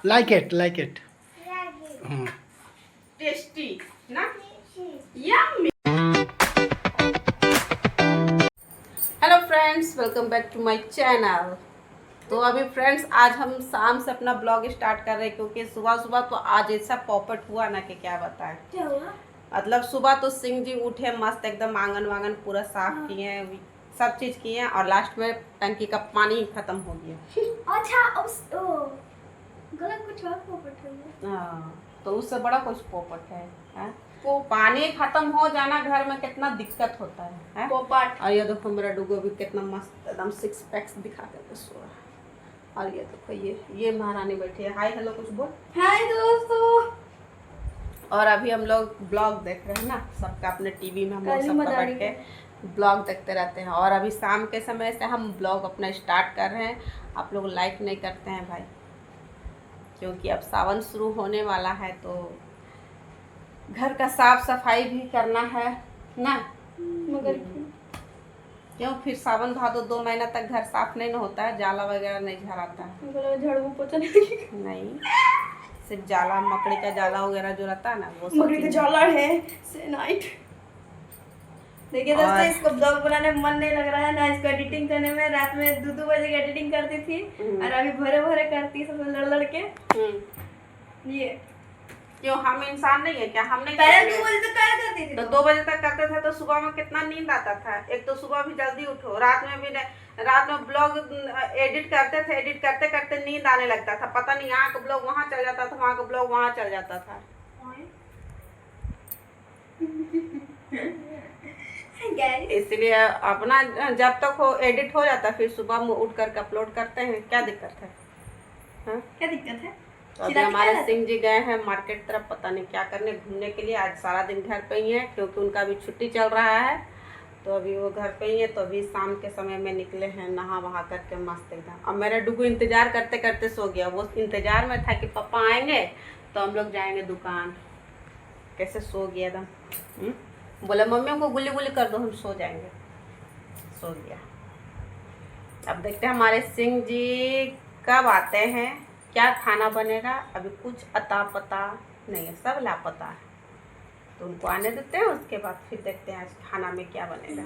Like it tasty ना, yummy. Hello friends, welcome back to my channel. तो अभी friends आज हम शाम से अपना ब्लॉग स्टार्ट कर रहे हैं, क्योंकि सुबह सुबह तो आज ऐसा पॉपट हुआ ना कि क्या बताएं। क्या हुआ? मतलब सुबह तो सिंह जी उठे मस्त एकदम, आंगन वांगन पूरा साफ किए, सब चीज़ किए, और लास्ट में टंकी का पानी ही खत्म हो गया। अच्छा गलत कुछ और पोपट है। हाँ, तो उससे बड़ा कुछ पोपट है, वो पानी खत्म हो जाना घर में कितना दिक्कत होता है? पोपट। और ये देखो मेरा डुगो भी कितना मस्त एकदम सिक्स पैक्स दिखा के सो रहा है। और ये देखो ये महारानी बैठी है। हाय हेलो कुछ बोल। हाय दोस्तों। और अभी हम लोग ब्लॉग देख रहे हैं ना, सबका अपने टीवी में हम लोग सबका बैठ के ब्लॉग देखते रहते हैं। और अभी शाम के समय से हम ब्लॉग अपना स्टार्ट कर रहे हैं। आप लोग लाइक नहीं करते हैं भाई, क्योंकि अब सावन शुरू होने वाला है, तो घर का साफ सफाई भी करना है ना। मगर क्यों फिर सावन भादो 2 महीना तक घर साफ नहीं ना होता है, जाला वगैरह नहीं झड़ाता है। झाड़ू पोछा नहीं, सिर्फ जाला, मकड़ी का जाला वगैरह जो रहता है ना, वो मकड़ी का जाला है से नाइट। देखिए दोस्तों, इसको ब्लॉग बनाने में मन नहीं लग रहा है ना, इसको एडिटिंग करने में। रात में 2 बजे की एडिटिंग करती थी और अभी भरे भरे करती सब लड़ के। ये क्यों हम इंसान नहीं है क्या? हम नहीं पहले 2 बजे तक क्या करती थी? तो 2 बजे तक करते थे तो सुबह में कितना नींद आता था। एक तो सुबह भी जल्दी उठो, रात में ब्लॉग एडिट करते थे, एडिट करते करते नींद आने लगता था। पता नहीं यहाँ का ब्लॉग वहाँ चल जाता था, वहाँ का ब्लॉग वहाँ चल जाता था। इसलिए अपना जब तक हो एडिट हो जाता, फिर सुबह में उठ करके अपलोड करते हैं। क्या दिक्कत है? हाँ, क्या दिक्कत है? तो अभी हमारे सिंह जी गए हैं मार्केट तरफ, पता नहीं क्या करने, घूमने के लिए। आज सारा दिन घर पे ही है, क्योंकि उनका भी छुट्टी चल रहा है, तो अभी वो घर पे ही है। तो अभी शाम के समय में निकले हैं, नहा वहा करके मस्त एकदम। अब मेरा डुगू इंतजार करते करते सो गया। वो इंतजार में था कि पापा आएंगे तो हम लोग जाएंगे दुकान। कैसे सो गया एकदम, बोले मम्मी को गुल्ली गुल्ली कर दो, हम सो जाएंगे। सो गया। अब देखते हैं हमारे सिंह जी कब आते हैं, क्या खाना बनेगा। अभी कुछ अता पता नहीं है, सब लापता है। तो उनको आने देते हैं, उसके बाद फिर देखते हैं आज खाना में क्या बनेगा।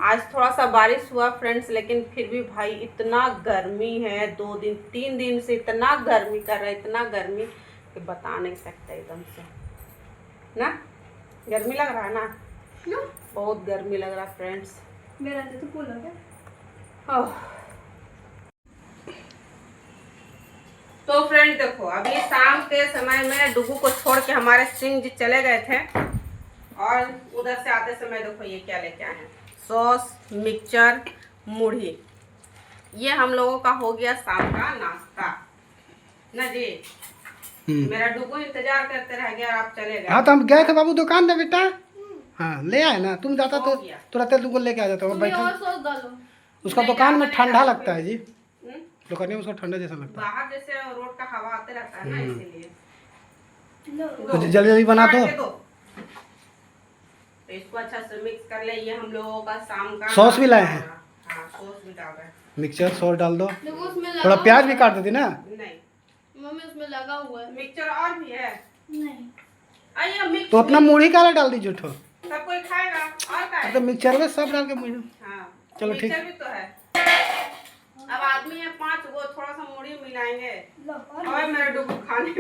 आज थोड़ा सा बारिश हुआ फ्रेंड्स, लेकिन फिर भी भाई इतना गर्मी है। 3 दिन से इतना गर्मी कर रहा है, इतना गर्मी कि बता नहीं सकते एकदम से ना। गर्मी लग रहा है ना? बहुत गर्मी लग रहा है फ्रेंड्स। मेरा तो फूल हो गया। तो फ्रेंड देखो, अभी शाम के समय में डुगू को छोड़ के हमारे सिंह जी चले गए थे, और उधर से आते समय देखो ये क्या लेके आए हैं, सॉस, मिक्सचर, मुढ़ी। ये हम लोगों का हो गया शाम का नाश्ता ना जी। मेरा डुगू इंतजार करते रह गया, आप चले गए। हाँ तो हम गए थे बाबू दुकान पे बेटा। हाँ ले आए ना, तुम जाता तो तुरंत तुमको लेके आ जाता। और बैठा उसका दुकान में ठंडा लगता है जी, दुकान में उसका ठंडा जैसा लगता है। बाहर जैसे रोड का हवा आते रहता है ना, इसीलिए। तो जल्दी जल्दी बना दो। तो इसको अच्छा से मिक्स कर ले। ये हम लोगों का शाम का सॉस भी लाए हैं। हाँ, सॉस भी डाल रहे हैं। मिक्सचर सॉस डाल दो, थोड़ा प्याज भी काट देती ना। नहीं मम्मी उसमें लगा हुआ है। मिक्सचर और भी है। नहीं आइए मिक्स। तो अपना मुढ़ी काला डाल दीजिए ठो, सब कोई खाएगा और का है? तो मिक्सचर में सब डाल के मुढ़ी। हाँ चलो ठीक। मिक्सचर भी तो है। अब आदमी है 5 वो, थोड़ा सा मुढ़ी मिलाएंगे और मेरा डुगू खाने में।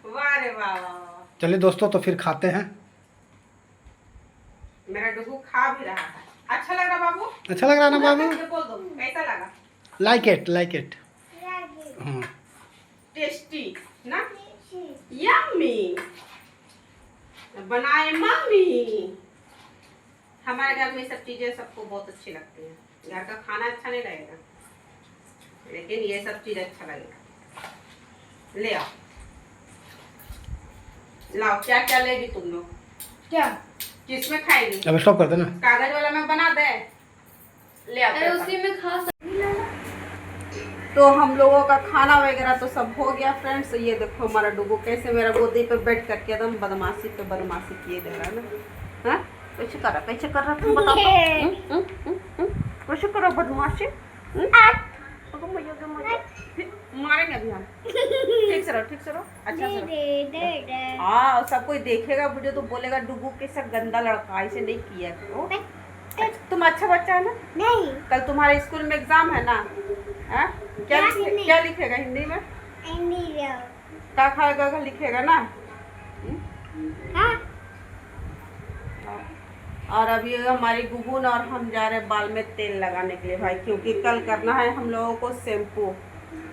वाह रे वाह वाह वाह। चलिए दोस्तों, तो फिर खाते हैं। मेरा डुगू खा भी रहा है। अच्छा लग रहा बाबू? अच्छा लग रहा ना बाबू? बोल दो कैसा लगा। लाइक इट टेस्टी ना, यम्मी, बनाए मम्मी। हमारे घर में सब चीजें सबको बहुत अच्छी लगती हैं। घर का खाना अच्छा नहीं लगेगा, लेकिन ये सब चीज अच्छा लगेगा। ले आओ, लाओ। क्या क्या लेगी तुम लोग? क्या किसमें खाएगी? अब स्टॉप कर देना। कागज वाला में बना दे, ले आओ। अरे उसी में खा तो हम लोगों का खाना वगैरह तो सब हो गया फ्रेंड्स। ये देखो हमारा डुगू कैसे मेरा गोदी पे बैठ करके एकदम बदमाशी पे बदमाशी किए दे रहा है ना। हाँ कैसे कर रहा तुम बताओ तो। कैसे करो बदमाशी? मारेंगे अभी हम। ठीक से रहो, ठीक से रहो, अच्छा से रहो। हाँ, और सब कोई देखेगा मुझे तो बोलेगा डुगू कैसा गंदा लड़का, ऐसे नहीं किया करो। तुम अच्छा बच्चा है ना? नहीं, कल तुम्हारे स्कूल में एग्जाम है ना? हाँ? क्या लिखेगा हिंदी में? का खा गा लिखेगा ना? हाँ। और अभी हमारी गुगुन और हम जा रहे हैं बाल में तेल लगाने के लिए भाई, क्योंकि कल करना है हम लोगों को शैम्पू।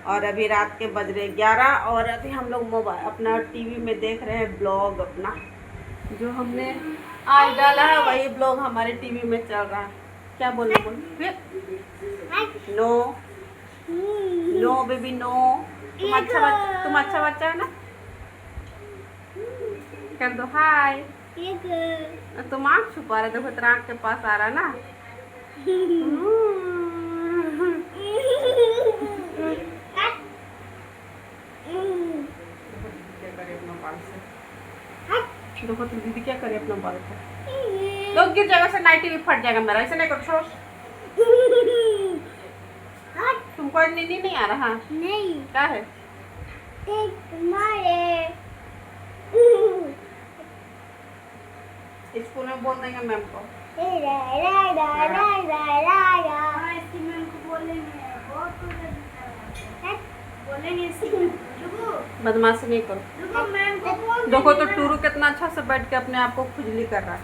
और अभी रात के बज रहे 11 और अभी हम लोग मोबाइल अपना टीवी में देख रहे हैं ब्लॉग अपना, जो हमने आज डाला है वही ब्लॉग हमारे टीवी में चल रहा है। क्या बोलना बोल नो नो बेबी नो। तुम अच्छा बच्चा है ना? कर दो हाय। तुम आँख छुपा रहे, देखो तेरा आँख के पास आ रहा ना। देखो तुम दीदी क्या करे अपना बाल को, लोग गिर जाएगा से नाइटी भी फट जाएगा मेरा, ऐसे नहीं करो, छोड़ो। तुमको नींद नहीं आ रहा? नहीं, क्या है? स्कूल में बोल देंगे मैम को। बदमाशी नहीं करो। देखो तो टूरू कितना अच्छा से बैठ के अपने आप को खुजली कर रहा है।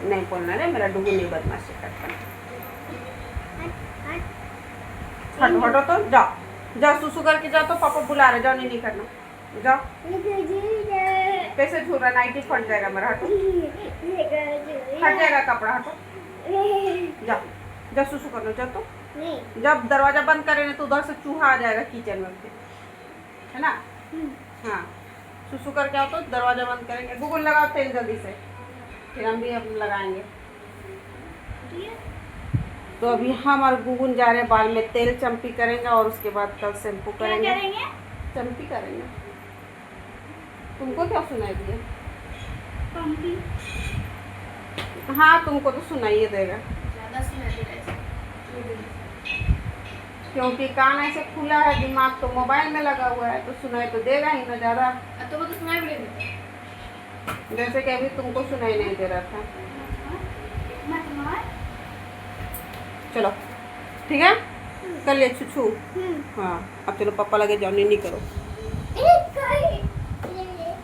नहीं बोलना रे, मेरा डुगू नहीं बदमाशी करता। हटो हटो तो जाओ जाओ, सुसु करके जाओ, तो पापा बुला रहे, जाओ नहीं करना, जाओ। कैसे झूल रहा, नाइटी फट जाएगा मेरा, हटो, फट जाएगा कपड़ा, हटो, जाओ जाओ सुसु कर लो, जाओ तो। जब दरवाजा बंद करेंगे तो उधर से चूहा आ जाएगा किचन में फिर, है ना? हाँ, सुसु करके आओ तो दरवाजा बंद करेंगे। गूगल लगाओ तेल जल्दी से, फिर हम भी अब लगाएंगे। तो अभी हम और गुगुन जा रहे हैं बाल में तेल चम्पी करेंगे और उसके बाद कल शैम्पू करेंगे। चम्पी करेंगे। तुमको क्या सुनाई दिया? हाँ, तुमको तो सुनाई देगा, क्योंकि कान ऐसे खुला है, दिमाग तो मोबाइल में लगा हुआ है, तो सुनाई तो देगा ही ना ज़्यादा। तो वो तो सुनाई भी देगा, जैसे कि अभी तुमको सुनाई नहीं दे रहा था। चलो ठीक है, कर ले छुछू। हाँ, अब चलो पापा लगे जाओ, नहीं करो,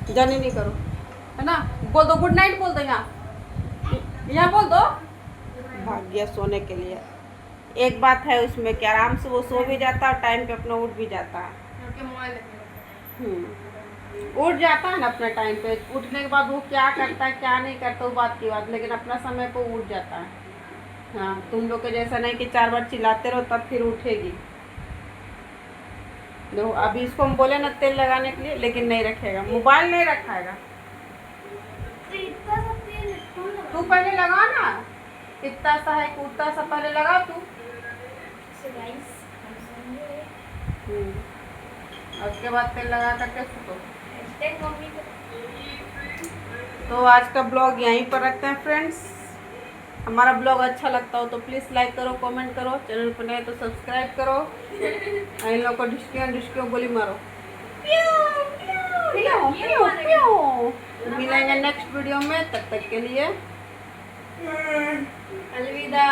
जाने नहीं करो, है ना? बोल दो गुड नाइट, बोल दो यहाँ बोल दो। भाग गया सोने के लिए। एक बात है उसमें कि आराम से वो सो भी जाता है और टाइम पे अपना उठ भी जाता है। उठ जाता है ना अपना टाइम पे, उठने के बाद वो क्या करता है क्या नहीं करता वो बात की बात, लेकिन अपना समय पे उठ जाता है। हाँ, तुम लोग के जैसा नहीं कि 4 बार चिल्लाते रहो तब फिर उठेगी। देखो अभी इसको हम बोले ना तेल लगाने के लिए, लेकिन नहीं रखेगा, मोबाइल नहीं रखाएगा। तू पहले लगा ना, इतना सा है उतना सा पहले लगा तू। उसके बाद तेल लगा करके सुतो। तो आज का ब्लॉग यहीं पर रखते हैं फ्रेंड्स। हमारा ब्लॉग अच्छा लगता हो तो प्लीज़ लाइक करो, कमेंट करो, चैनल पर नए तो सब्सक्राइब करो। इन लोग को डिस्कियों गोली मारो। मिलेंगे नेक्स्ट वीडियो में, तब तक के लिए अलविदा।